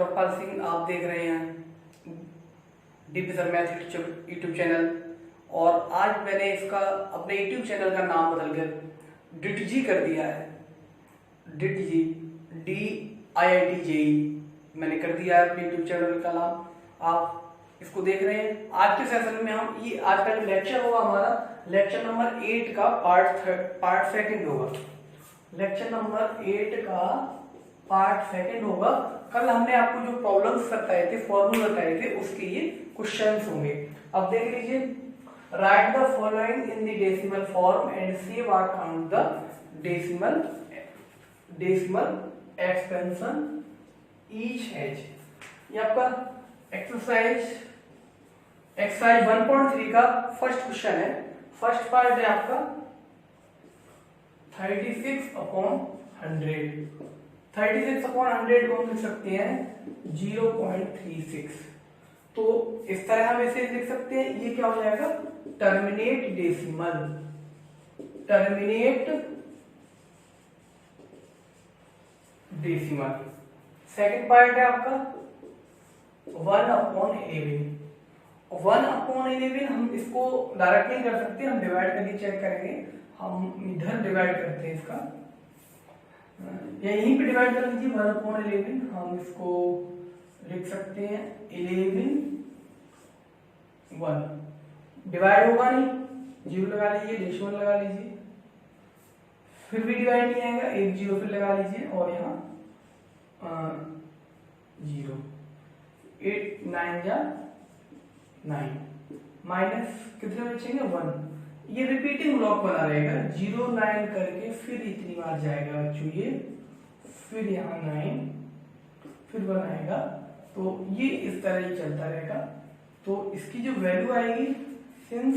सौरभपाल सिंह, आप देख रहे हैं DP sir math YouTube channel. और आज मैंने इसका अपने यूट्यूब चैनल का नाम बदल कर डिटजी कर दिया है। डिटजी DIITJE मैंने कर दिया है अपने यूट्यूब चैनल का नाम। आप इसको देख रहे हैं। आज के सेशन में हम ये आज का जो लेक्चर होगा हमारा लेक्चर नंबर 8 का पार्ट सेकंड होगा। लेक्चर नंबर 8 का पार्ट सेकंड होगा। कल हमने आपको जो प्रॉब्लम्स बताए थे, फॉर्मूला बताए थे, उसके ये क्वेश्चंस होंगे। अब देख लीजिए, right the following in the decimal form and see what count the decimal expansion each has. ये आपका एक्सरसाइज 1.3 का फर्स्ट क्वेश्चन है। फर्स्ट पार्ट है आपका 36/100। 36/100 को हम लिख सकते हैं 0.36। तो इस तरह हम इसे लिख सकते हैं। ये क्या हो जाएगा? Terminate decimal. Terminate decimal. Second part है आपका 1/11। 1/11 हम इसको डायरेक्ट नहीं कर सकते, हम डिवाइड करके चेक करेंगे। हम इधर डिवाइड करते हैं इसका, या यहीं पे डिवाइड कर लीजिए। 1/11 हम इसको लिख सकते हैं 11 1। डिवाइड होगा नहीं, 0 लगा लीजिए, डेसिमल लगा लीजिए। फिर भी डिवाइड नहीं आएगा, एक 0 फिर लगा लीजिए और यहाँ 0। 8 9 जा 9 माइनस कितने बचेंगे? 1। ये रिपीटिंग ब्लॉक बना रहेगा। 0 9 करके फिर इतनी बार जाएगा बच्चों ये, फिर यहाँ 9, फिर 1 आएगा। तो ये इस तरह ही चलता रहेगा। तो इसकी जो वैल्यू आएगी, सिंस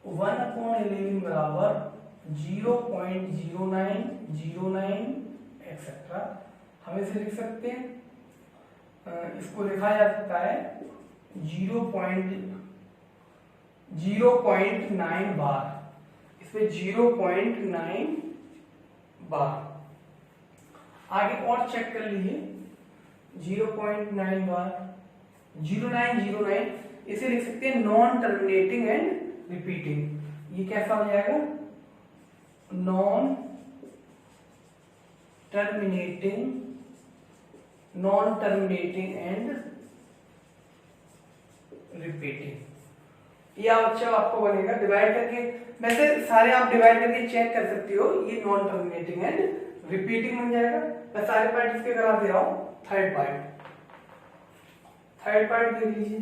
1/11 बराबर 0.0909 एक्सेट्रा, हम इसे लिख सकते हैं। इसको लिखा जा सकता है 0.9 बार। इसमें 0.9 बार। आगे और चेक कर लीजिए, 0.9 बार 0909। इसे लिख सकते हैं नॉन टर्मिनेटिंग एंड रिपीटिंग। ये कैसा हो जाएगा? Non terminating and repeating. ये अच्छा आपको बनेगा डिवाइड करके। वैसे सारे आप डिवाइड करके चेक कर सकते हो, ये नॉन टर्मिनेटिंग एंड रिपीटिंग बन जाएगा। मैं सारे पार्ट इसके करा दे रहा हूं। थर्ड पार्ट देख लीजिए।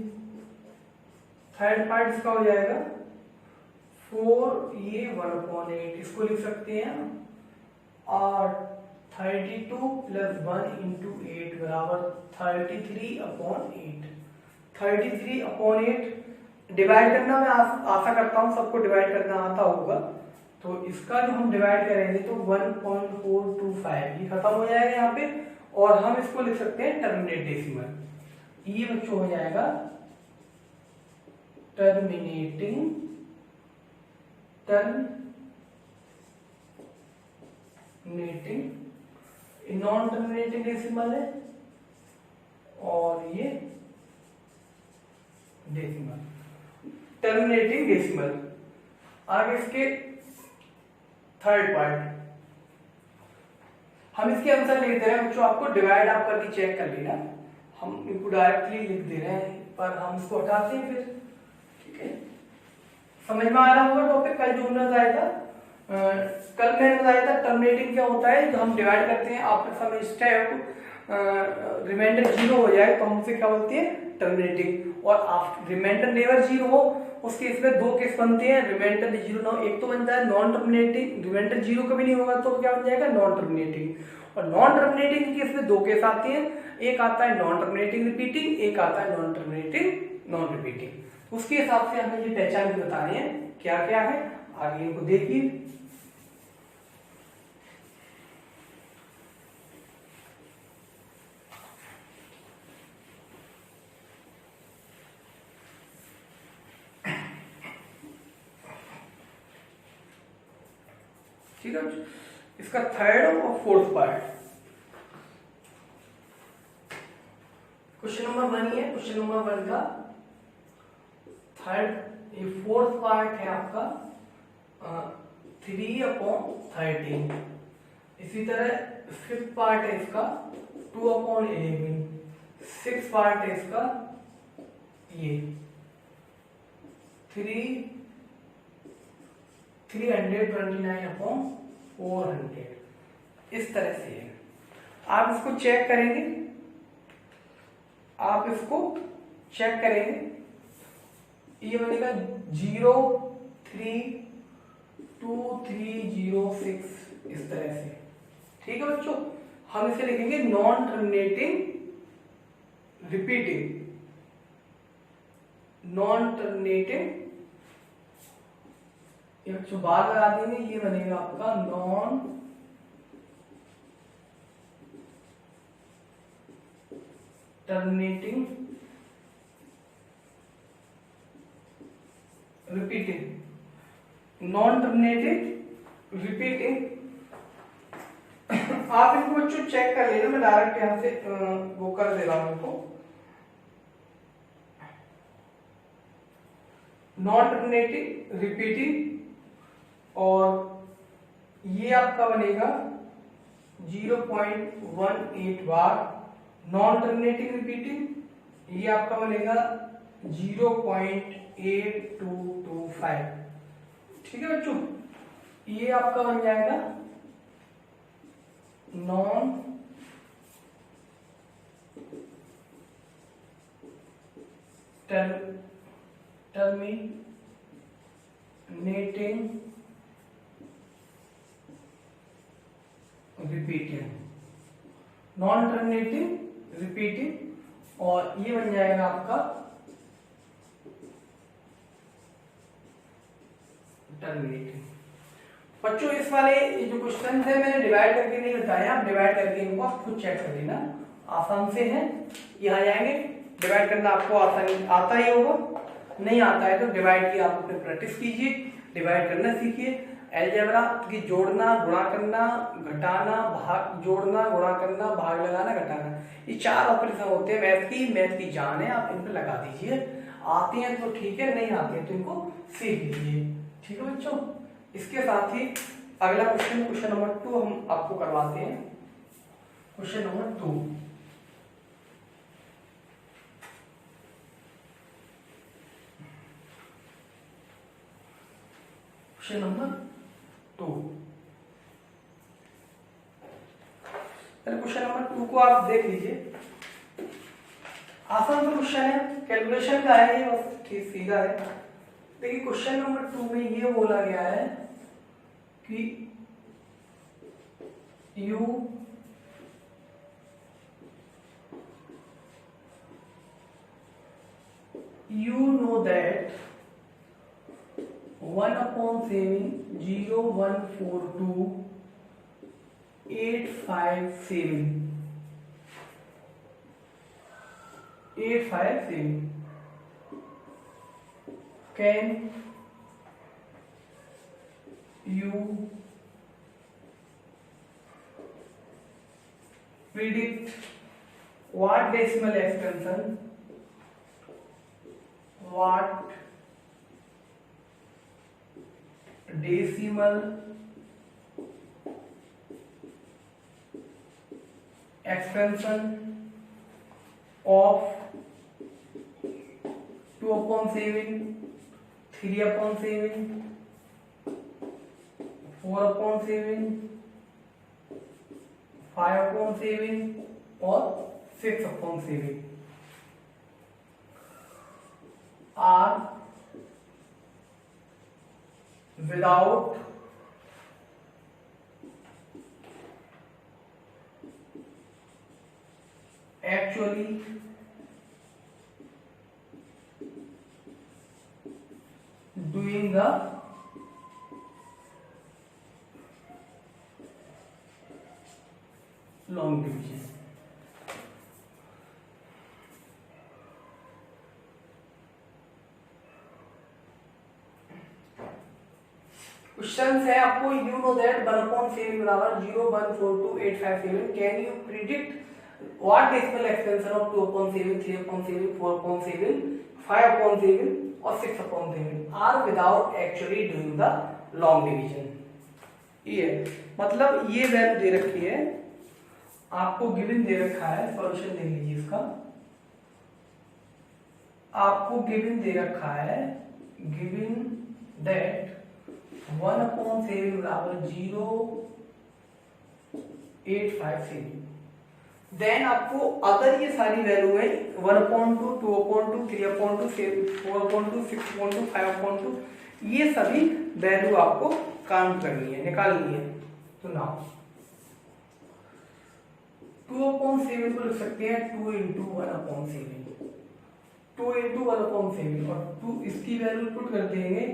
थर्ड पार्ट इसका हो जाएगा 4 ये 1/8। इसको लिख सकते हैं और 32 + 1 × 8 बराबर 33/8। 33/8 डिवाइड करना मैं आशा करता हूं सबको डिवाइड करना आता होगा। तो इसका जो हम डिवाइड करेंगे तो 1.425 ये खत्म हो जाएगा यहाँ पे। और हम इसको लिख सकते हैं टर्मिनेट डेसिमल। ये बच्चों हो जाएगा टर्मिनेटिंग नॉन टर्मिनेटिंग डेसिमल है और ये डेसिमल टर्मिनेटिंग डेसिमल। आगे इसके थर्ड पार्ट हम इसके आंसर लिख दे रहे हैं बच्चों। आपको डिवाइड आप करके चेक कर लेना। हम इनको डायरेक्टली लिख दे रहे हैं, पर हम इसको हटाते हैं फिर। ठीक है, समझ में आ रहा होगा टॉपिक। कल जो हमने बताया था, कल मैंने बताया था टर्मिनेटिंग क्या होता है। जो हम डिवाइड करते हैं आफ्टर सम स्टेप रिमाइंडर 0 हो जाए तो हम उसे क्या बोलते हैं? टर्मिनेटिंग। और आफ्टर रिमाइंडर नेवर 0 हो, उस केस में 2 केस बनते हैं। रिमाइंडर 0 ना, एक तो बनता है नॉन टर्मिनेटिंग। रिमाइंडर 0 कभी नहीं होगा तो क्या बन जाएगा? Non terminating. और नॉन टर्मिनेटिंग केस में 2 केस आते हैं। एक आता है नॉन टर्मिनेटिंग रिपीटिंग, एक आता है नॉन टर्मिनेटिंग नॉन रिपीटिंग। उसके हिसाब से हमें ये पहचान भी बतानी है क्या क्या है। आगे इनको देखिए। ठीक है, इसका थर्ड और फोर्थ पार्ट क्वेश्चन नंबर 1 ही है। क्वेश्चन नंबर 1 का फोर्थ पार्ट है आपका 3/13। इसी तरह फिफ्थ पार्ट है इसका 2/11। सिक्स पार्ट है इसका ये 329/400। इस तरह से है। आप इसको चेक करेंगे, ये बनेगा 0.32306 इस तरह से। ठीक है बच्चों, हम इसे लिखेंगे नॉन टर्मिनेटिंग रिपीटिंग, बार लगा देंगे, ये बनेगा आपका नॉन टर्मिनेटिंग रिपीटिंग। आप इनको बच्चों चेक कर लेना, मैं डायरेक्ट यहां से वो कर दे रहा हूं इनको। नॉन टर्मिनेटिंग रिपीटिंग, और ये आपका बनेगा 0.18 बार। नॉन टर्मिनेटिंग रिपीटिंग, ये आपका बनेगा 0.8225। ठीक है बच्चों, ये आपका बन जाएगा नॉन टर्मिनेटिंग रिपीटिंग, और ये बन जाएगा आपका टर्मिनेटिंग। बच्चों इस वाले ये जो क्वेश्चन है मैंने डिवाइड करके नहीं बताया, आप डिवाइड करके इनको आप खुद चेक कर लेना, आसान से है। यहाँ जाएंगे, डिवाइड करना आपको आसान आता ही होगा, नहीं आता है तो डिवाइड की आप अपने प्रैक्टिस कीजिए, डिवाइड करना सीखिए। अलजेब्रा की जोड़ना, गुणा करना, घटाना, भाग, जोड़ना, गुणा करना, भाग लगाना, घटाना, ये 4 ऑपरेशन होते हैं। मैथ की जान है, आप इन पे लगा दीजिए। आती हैं तो ठीक है, नहीं आती है तो इनको सीख लीजिए। ठीक है बच्चों, इसके साथ ही अगला क्वेश्चन नंबर 2 हम आपको करवाते हैं। क्वेश्चन नंबर 2, क्वेश्चन नंबर 2 को आप देख लीजिए। आसान क्वेश्चन है, कैलकुलेशन का है ये, बस ठीक सीधा है। देखिए क्वेश्चन नंबर 2 में ये बोला गया है कि you know that 1/7 0142857 can you predict what decimal extension of 2/7, 3/7, 4/7, 5/7 और 6/7 are without actually doing the long division। Question है आपको, यू नो दैट 1/7 बराबर 0142857, can you predict what decimal expansion of 2/7, 3/7, 4/7, 5/7 और 6/7 are without actually doing the long division. ये मतलब ये value दे रखी है आपको, गिवन दे रखा है, सॉल्यूशन देख लीजिए इसका। आपको गिवन दे रखा है, गिवन दैट 1/7 बराबर 0.857। देन आपको अगर ये सारी वैल्यू है 1/2, 2/2, 3/2, 4/2, 6/2, 5/2, ये सभी वैल्यू आपको काउंट करनी है, निकालनी है। तो ना 2/7 को लिख सकते हैं 2 × 1/7, 2 × 1/7 और 2 इसकी वैल्यू पुट कर देंगे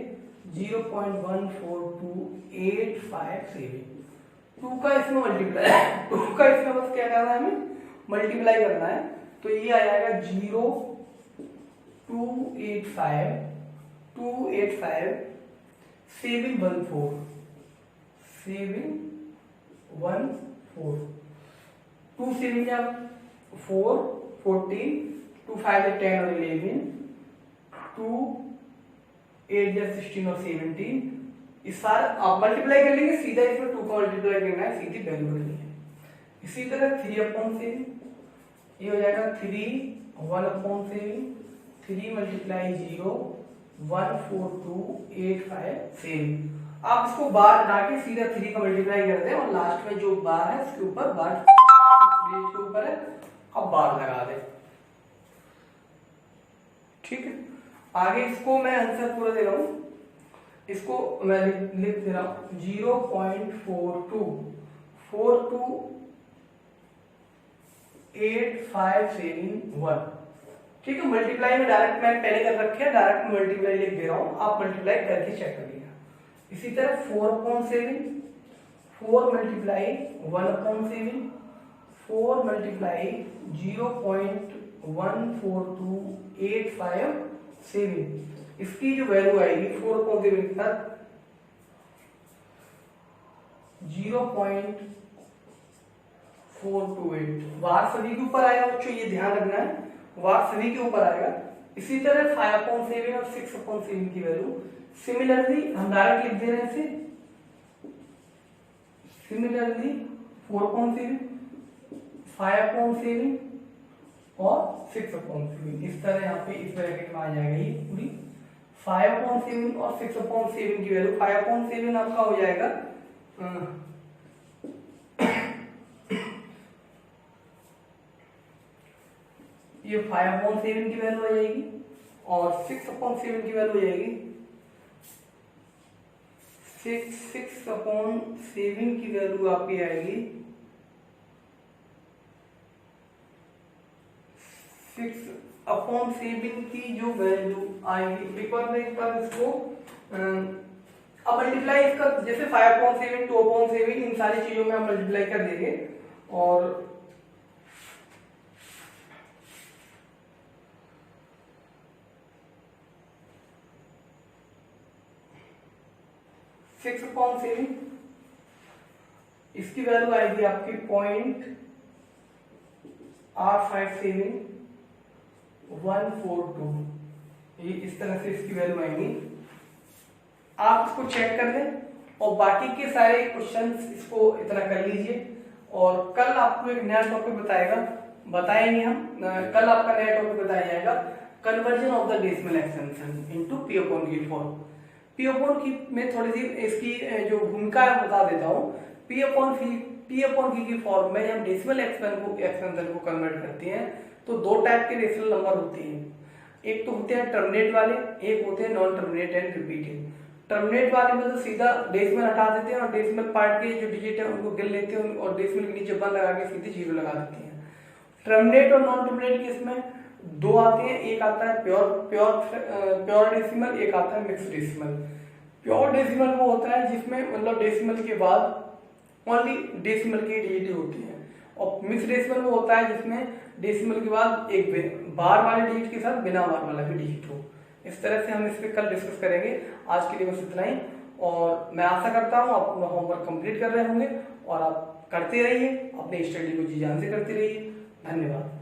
0.142857। 2 का इसमें मल्टीप्लाई, 2 का इसमें बस क्या करना है, हमें मल्टीप्लाई करना है। तो ये आ जाएगा 0.285 714 2 7 या 4 14, 2 5 या 10 और 11, 2 8 या 16 और 17। इस सारा आप मल्टीप्लाई कर लेंगे, सीधा इसमें 2 का मल्टीप्लाई करना है, सीधी वैल्यू रखनी है। इसी तरह 3/7 ये हो जाएगा 3 1/7, 3 × 0 14285। आप इसको बार हटा के सीधा 3 का मल्टीप्लाई कर दें और लास्ट में जो बार है उसके ऊपर बार के ऊपर है, अब बार लगा दें। ठीक है, आगे इसको मैं आंसर पूरा दे रहा हूं, इसको मैं लिख दे रहा हूं 0.428571। ठीक है, मल्टीप्लाई में डायरेक्ट मैं पहले कर रखे हैं, डायरेक्ट मल्टीप्लाई लिख दे रहा हूं, आप मल्टीप्लाई करके चेक करिएगा। इसी तरह 4/7, 4 × 1/7, 4 × 0.142857। इसकी जो वैल्यू आएगी 4/7 के साथ 0.428, वार सभी के ऊपर आएगा बच्चों, ये ध्यान रखना है, वार सभी के ऊपर आएगा। इसी तरह 5/7 और 6/7 की वैल्यू सिमिलरली हम डायरेक्ट लिख दे रहे हैं इसे, सिमिलरली 4/7, 5/7 और 6/7। इस तरह यहाँ पे इस ब्रैकेट में आ जाएगा ये पूरी 5/7 और 6/7 की वैल्यू। 5/7 आपका हो जाएगा ये 5/7 की वैल्यू आ जाएगी और 6/7 की वैल्यू हो जाएगी 6/7 की वैल्यू आपकी आएगी 6/7 की जो वैल्यू आएगी, एक बार इसको अब मल्टीप्लाई इसका, जैसे 5/7, 2/7 इन सारी चीजों में हम मल्टीप्लाई कर देंगे और 6/7 इसकी वैल्यू आएगी आपकी 0.857142। ये इस तरह से इसकी वैल्यू आएंगी, आप इसको चेक कर लें और बाकी के सारे क्वेश्चंस इसको इतना कर लीजिए। और कल आपको एक नया टॉपिक बताएंगे हम, कल आपका नया टॉपिक बताया जाएगा conversion of the decimal extension into P/Q form. P/Q में थोड़ी सी इसकी जो भूमिका है बता देता हूँ। P/Q की फॉर्म में हम डेसिमल एक्सपेंशन को कन्वर्ट करते हैं तो दो टाइप के डेसिमल नंबर होते हैं, एक तो होते हैं टर्मिनेट वाले, एक होते हैं non terminate and repeated. Terminate वाले में तो सीधा डेसिमल हटा देते हैं और डेसिमल पार्ट के जो डिजिट है उनको गिन लेते हैं और डेसिमल के नीचे 1 लगा के सीधे 0 लगा देते हैं। टर्मिनेट और नॉन टर्मिनेट के इसमें दो आते हैं, एक आता है प्योर डेसिमल, एक आता है मिक्स डेसिमल। प्योर डेसिमल वो होता है जिसमें मतलब डेसिमल के बाद ओनली डेसिमल के डिजिट होते हैं, और मिक्स डेसिमल वो होता है जिसमें डेसिमल के बाद एक बार वाले डिजिट के साथ बिना बार वाला भी डिजिट हो। इस तरह से हम इस पे कल डिस्कस करेंगे। आज के लिए बस इतना ही, और मैं आशा करता हूँ आप अपना होमवर्क कंप्लीट कर रहे होंगे और आप करते रहिए, अपने स्टडी को जी जान से करते रहिए। धन्यवाद।